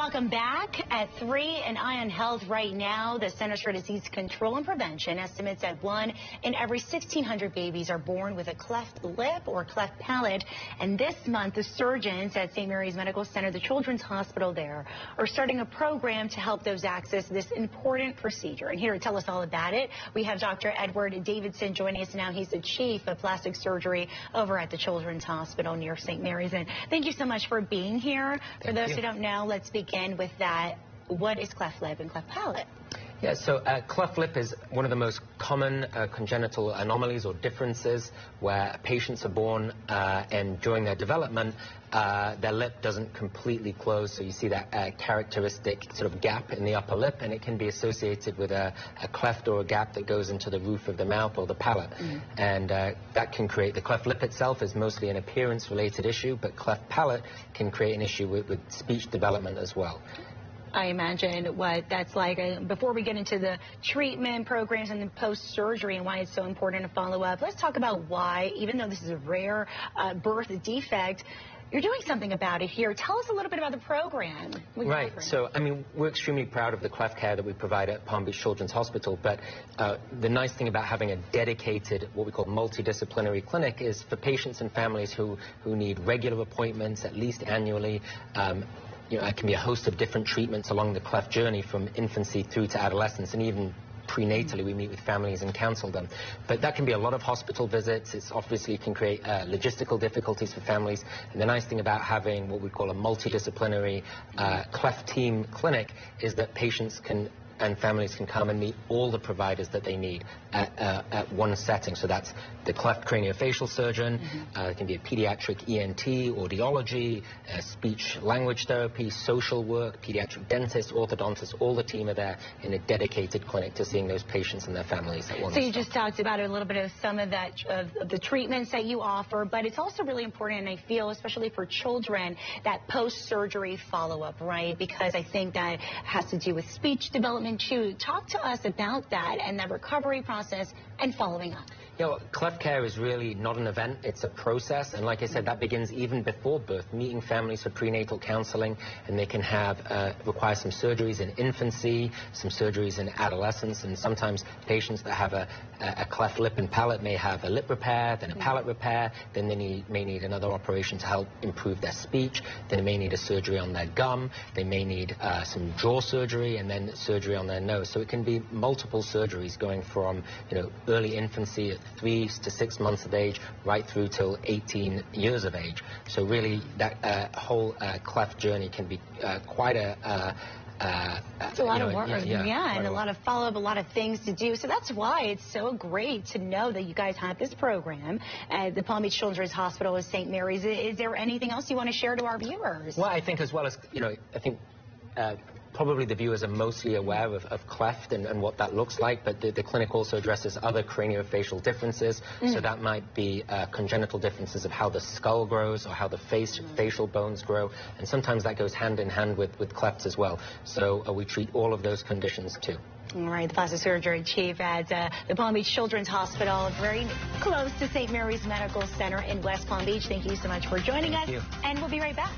Welcome back at 3 and Eye on Health right now. The Centers for Disease Control and Prevention estimates that 1 in every 1,600 babies are born with a cleft lip or cleft palate. And this month, the surgeons at St. Mary's Medical Center, the Children's Hospital there, are starting a program to help those access this important procedure. And here to tell us all about it, we have Dr. Edward Davidson joining us now. He's the chief of plastic surgery over at the Children's Hospital near St. Mary's. And thank you so much for being here. For those who don't know, let's begin with that. What is cleft lip and cleft palate? Yeah, so cleft lip is one of the most common congenital anomalies or differences where patients are born and during their development, their lip doesn't completely close. So you see that characteristic sort of gap in the upper lip, and it can be associated with a cleft or a gap that goes into the roof of the mouth or the palate. And that can create, the cleft lip itself is mostly an appearance-related issue, but cleft palate can create an issue with speech development as well. I imagine what that's like. Before we get into the treatment programs and the post-surgery and why it's so important to follow up, let's talk about why, even though this is a rare birth defect, you're doing something about it here. Tell us a little bit about the program. Right. So, I mean, we're extremely proud of the cleft care that we provide at Palm Beach Children's Hospital, but the nice thing about having a dedicated, what we call multidisciplinary clinic is for patients and families who need regular appointments, at least annually. You know, it can be a host of different treatments along the cleft journey from infancy through to adolescence, and even prenatally we meet with families and counsel them. But that can be a lot of hospital visits. It's obviously can create logistical difficulties for families. And the nice thing about having what we call a multidisciplinary cleft team clinic is that patients and families can come and meet all the providers that they need at one setting. So that's the cleft craniofacial surgeon, it can be a pediatric ENT, audiology, speech language therapy, social work, pediatric dentist, orthodontist, all the team are there in a dedicated clinic to seeing those patients and their families at one So you just talked about a little bit of some of that, of the treatments that you offer, but it's also really important, and I feel, especially for children, that post-surgery follow-up, right? Because I think that has to do with speech development too. Talk to us about that and the recovery process and following up. You know, cleft care is really not an event, it's a process, and like I said, that begins even before birth, meeting families for prenatal counseling, and they can have, require some surgeries in infancy, some surgeries in adolescence, and sometimes patients that have a cleft lip and palate may have a lip repair, then a palate repair, then they may need another operation to help improve their speech, then they may need a surgery on their gum, they may need some jaw surgery, and then surgery on their nose. So it can be multiple surgeries going from, you know, early infancy at 3 to 6 months of age right through till 18 years of age. So really that whole cleft journey can be quite it's a lot of work, and a lot of follow-up, a lot of things to do. So that's why it's so great to know that you guys have this program at the Palm Beach Children's Hospital at St. Mary's. Is there anything else you want to share to our viewers? Well, I think as well as, you know, I think probably the viewers are mostly aware of cleft and what that looks like, but the clinic also addresses other craniofacial differences. So that might be congenital differences of how the skull grows or how the facial bones grow, and sometimes that goes hand in hand with clefts as well. So we treat all of those conditions too. All right, the plastic surgery chief at the Palm Beach Children's Hospital, very close to St. Mary's Medical Center in West Palm Beach. Thank you so much for joining us, and we'll be right back.